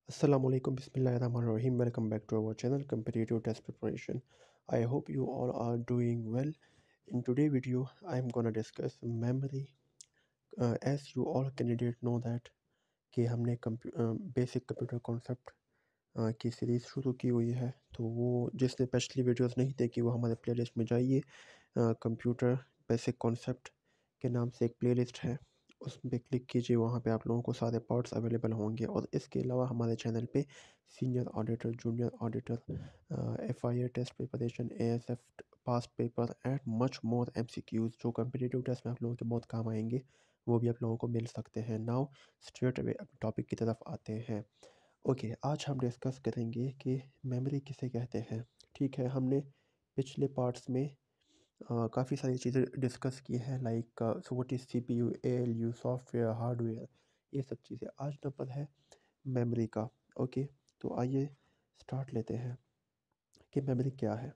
Assalamualaikum Bismillahirrahmanirrahim. Welcome back to our channel Competitive Test Preparation. I hope you all are doing well. In today's video, I'm gonna discuss memory. As you all candidates know that कि हमने basic computer concept की series शुरू की हुई है, तो वो जिसने पिछली वीडियोस नहीं देखी वो हमारे प्लेलिस्ट में जाइए। कंप्यूटर बेसिक कॉन्सेप्ट के नाम से एक प्लेलिस्ट है, उस पे क्लिक कीजिए। वहाँ पे आप लोगों को सारे पार्ट्स अवेलेबल होंगे। और इसके अलावा हमारे चैनल पे senior auditor, junior auditor, FIA test preparation, ASF past paper and much more MCQs जो कम्पिटिटिव टेस्ट में आप लोगों के बहुत काम आएंगे, वो भी आप लोगों को मिल सकते हैं। नाउ स्ट्रेट अवे अब टॉपिक की तरफ आते हैं। ओके, आज हम डिस्कस करेंगे कि मेमोरी किसे कहते हैं। ठीक है, हमने पिछले पार्ट्स में काफ़ी सारी चीज़ें डिस्कस की हैं, like what is CPU, ALU, software, hardware, ये सब चीज़ें। आज नंबर है मेमोरी का। ओके, तो आइए स्टार्ट लेते हैं कि मेमोरी क्या है।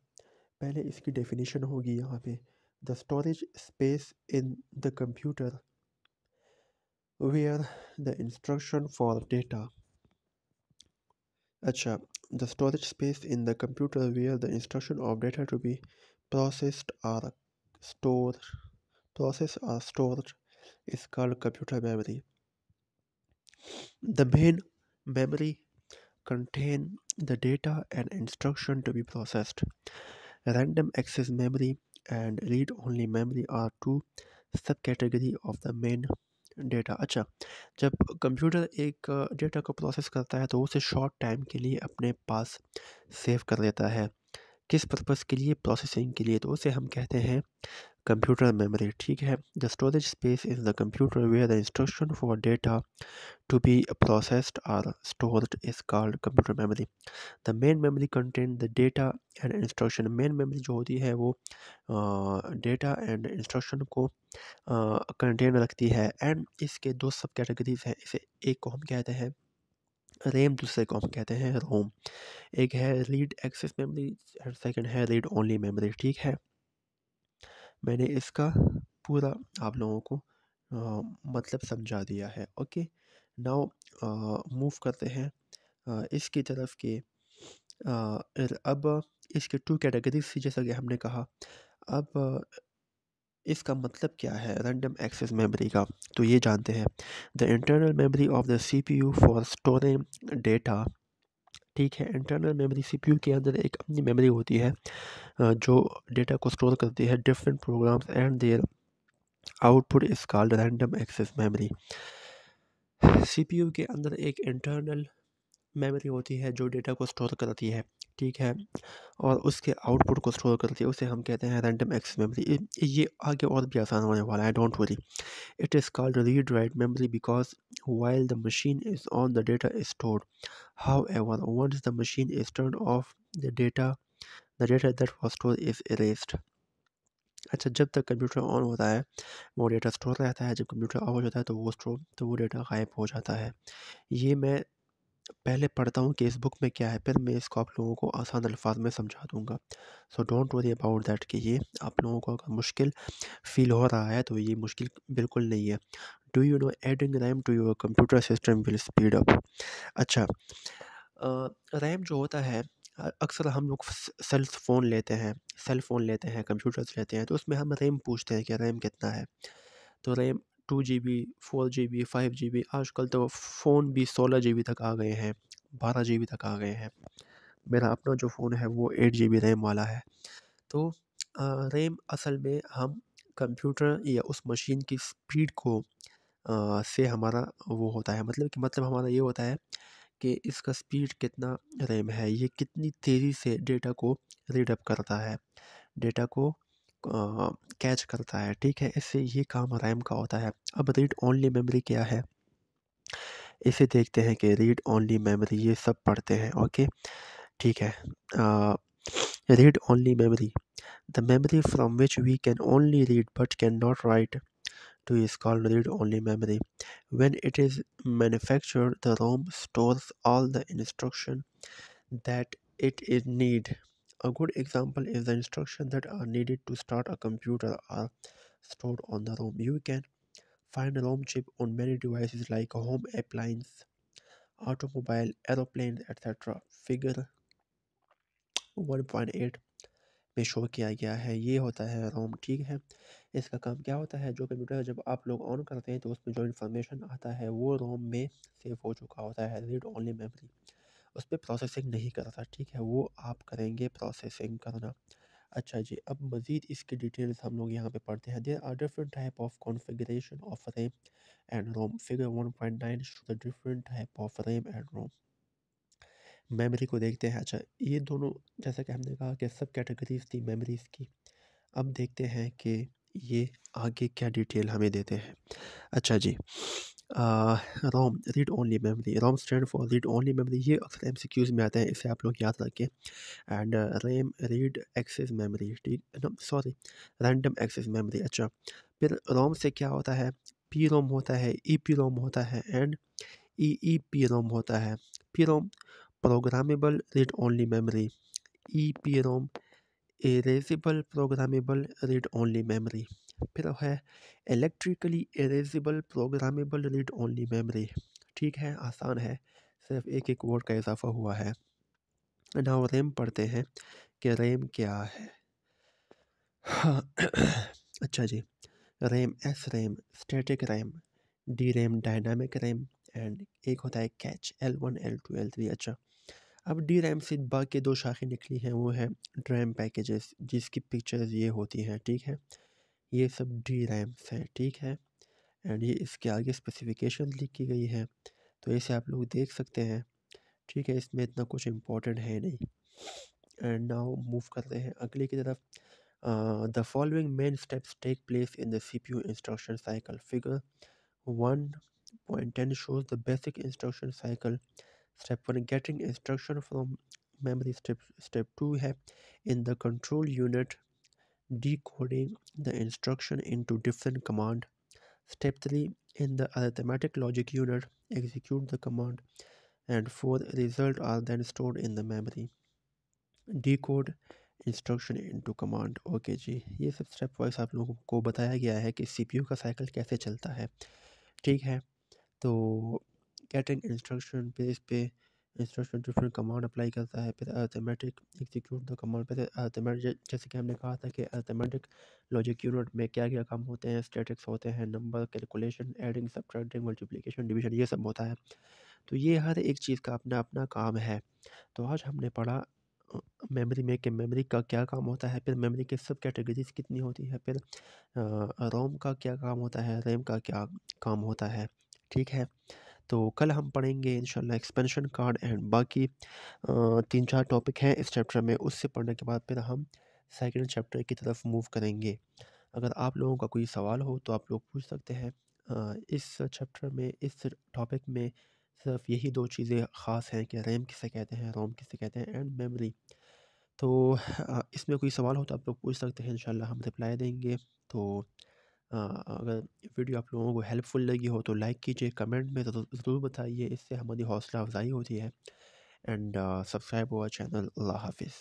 पहले इसकी डेफिनेशन होगी यहाँ पे, the storage space in the computer where the instruction for data. अच्छा, the storage space in the computer where the instruction of data to be processed or stored stored is called computer memory. The main memory contain the data and instruction to be processed. Random access memory and read-only memory are two subcategory of the main data. अच्छा, जब computer एक data को process करता है तो उसे short time के लिए अपने पास सेव कर लेता है। किस पर्पस के लिए? प्रोसेसिंग के लिए। तो उसे हम कहते हैं कंप्यूटर मेमोरी। ठीक है, the storage space is the computer where the instruction for data to be processed are stored is called computer memory. The main memory contain the data and instruction. Main memory जो होती है वो data and instruction को contain रखती है। And इसके दो सब कैटेगरीज हैं। इसे एक को हम कहते हैं रैम, दूसरे को हम कहते हैं रोम। एक है read access memory and second है रीड ओनली मेमोरी। ठीक है, मैंने इसका पूरा आप लोगों को मतलब समझा दिया है। ओके, नाउ मूव करते हैं इसकी तरफ के अब इसके टू कैटेगरीज थी जैसा कि हमने कहा। अब इसका मतलब क्या है रैंडम एक्सेस मेमोरी का, तो ये जानते हैं। The internal memory of the CPU for storing data. ठीक है, इंटरनल मेमोरी CPU के अंदर एक अपनी मेमोरी होती है जो डेटा को स्टोर करती है। Different programs and their output is called random access memory. CPU के अंदर एक इंटरनल मेमोरी होती है जो डेटा को स्टोर करती है। ठीक है, और उसके आउटपुट को स्टोर करती है, उसे हम कहते हैं रैंडम एक्सेस मेमोरी। ये आगे और भी आसान होने वाला है, don't worry. It is called read-write memory because while the machine is on, the data is stored. However, once the machine is turned off, the data that was stored is erased. अच्छा, जब तक computer on होता है वो data store रहता है, जब computer of हो जाता है तो वो डेटा गायब हो जाता है। ये मैं पहले पढ़ता हूँ कि इस बुक में क्या है, फिर मैं इसको आप लोगों को आसान अल्फाज में समझा दूंगा। So don't worry about that कि ये आप लोगों को अगर मुश्किल फील हो रहा है तो ये मुश्किल बिल्कुल नहीं है। Do you know adding RAM to your computer system will speed up. अच्छा, रैम जो होता है अक्सर हम लोग सेल फ़ोन लेते हैं, कंप्यूटर्स लेते हैं, तो उसमें हम रैम पूछते हैं कि रैम कितना है। तो रैम 2 GB, 4 GB, 5 GB, आजकल तो फ़ोन भी 16 GB तक आ गए हैं, 12 GB तक आ गए हैं। मेरा अपना जो फ़ोन है वो 8 GB रैम वाला है। तो रैम असल में हम कंप्यूटर या उस मशीन की स्पीड को से हमारा वो होता है, मतलब हमारा ये होता है कि इसका स्पीड कितना रैम है, ये कितनी तेज़ी से डेटा को रीड अप करता है, डेटा को कैच करता है। ठीक है, इससे ये काम रैम का होता है। अब रीड ओनली मेमोरी क्या है, इसे देखते हैं कि रीड ओनली मेमोरी ये सब पढ़ते हैं। ओके, ठीक है। Read only memory, the memory from which we can only read but can not write to is called read-only memory. When it is manufactured, the ROM stores all the instruction that it is need. A good example is the instruction that are needed to start a computer are stored on the ROM. You can find a ROM chip on many devices like a home appliance, automobile, aeroplane etcetera. Figure 1.8 में show किया गया है। ये होता है रोम, ठीक है। इसका काम क्या होता है, जो कंप्यूटर जब आप लोग ऑन करते हैं तो उसमें जो इन्फॉर्मेशन आता है वो रोम में सेव हो चुका होता है, रीड ओनली मेमोरी। उस पर प्रोसेसिंग नहीं करता, ठीक है, वो आप करेंगे प्रोसेसिंग करना। अच्छा जी, अब मज़ीद इसकी डिटेल्स हम लोग यहाँ पे पढ़ते हैं। There are different type of configuration of RAM and ROM. Figure 1.9 show the different type of RAM and ROM. Memory को देखते हैं। अच्छा, ये दोनों, जैसा कि हमने कहा कि सब कैटेगरीज थी मेमोरीज़ की। अब देखते हैं कि ये आगे क्या डिटेल हमें देते हैं। अच्छा जी, ROM, read only memory. ROM stand for read only memory. ये अक्सर एमसीक्यूज़ में आता है, इसे आप लोग याद रखें। And RAM, read access memory, ठीक no sorry, random access memory. अच्छा, फिर रोम से क्या होता है, पी रोम होता है, ई पी रोम होता है and E E P ROM होता है। P ROM programmable read only memory, E P ROM erasable programmable read only memory. फिर है electrically erasable programmable read only memory. ठीक है, आसान है, सिर्फ एक एक वर्ड का इजाफा हुआ है। नाउ रैम पढ़ते हैं कि रैम क्या है। हाँ, अच्छा जी, RAM, S RAM, static RAM, D RAM, dynamic RAM and एक होता है कैच, L1 L2 L3। अच्छा, अब डी रैम से बाकी दो शाखें निकली हैं, वो है ड्रैम पैकेजेस, जिसकी पिक्चर्स ये होती हैं, ठीक है। ये सब डी रैम्स हैं, ठीक है। एंड ये इसके आगे स्पेसिफिकेशन लिखी गई है, तो इसे आप लोग देख सकते हैं, ठीक है। इसमें इतना कुछ इम्पोर्टेंट है नहीं। एंड नाउ मूव करते हैं अगले की तरफ। The following main steps take place in the CPU instruction cycle. Figure 1.10 shows the basic instruction cycle. Step 1, getting instruction from memory. Step 2 है in the control unit, decoding the instruction into different command. Step 3, in the arithmetic logic unit, execute the command. And 4, result are then stored in the memory. Decode instruction into command. Okay जी, ये सब step wise आप लोगों को बताया गया है कि सीपीयू का साइकिल कैसे चलता है, ठीक है। तो गेटिंग इंस्ट्रक्शन पे, इस पे इंस्ट्रक्शन डिफरेंट कमांड अप्लाई करता है। फिर अर्थमेटिक एग्जीक्यूट द कमांड। फिर अर्थमेटिक, जैसे कि हमने कहा था कि अर्थमेटिक लॉजिक यूनिट में क्या क्या काम होते हैं, स्टैटिक्स होते हैं, number calculation, adding, subtracting, multiplication, division, ये सब होता है। तो ये हर एक चीज़ का अपना अपना काम है। तो आज हमने पढ़ा मेमोरी में कि मेमोरी का क्या काम होता है, फिर मेमोरी के सब कैटेगरीज कितनी होती है, फिर रोम का क्या काम होता है, रैम का क्या काम होता है, ठीक है। तो कल हम पढ़ेंगे इंशाल्लाह एक्सपेंशन कार्ड एंड बाकी 3-4 टॉपिक हैं इस चैप्टर में। उससे पढ़ने के बाद फिर हम सेकंड चैप्टर की तरफ मूव करेंगे। अगर आप लोगों का कोई सवाल हो तो आप लोग पूछ सकते हैं। इस चैप्टर में, इस टॉपिक में सिर्फ यही दो चीज़ें ख़ास हैं कि रैम किसे कहते हैं, रोम किसे कहते हैं एंड मेमोरी। तो इसमें कोई सवाल हो तो आप लोग पूछ सकते हैं, इंशाल्लाह हम रिप्लाई देंगे। तो अगर वीडियो आप लोगों को हेल्पफुल लगी हो तो लाइक कीजिए, कमेंट में ज़रूर बताइए, इससे हमारी हौसला अफजाई होती है। And subscribe our channel. Allah हाफिज़।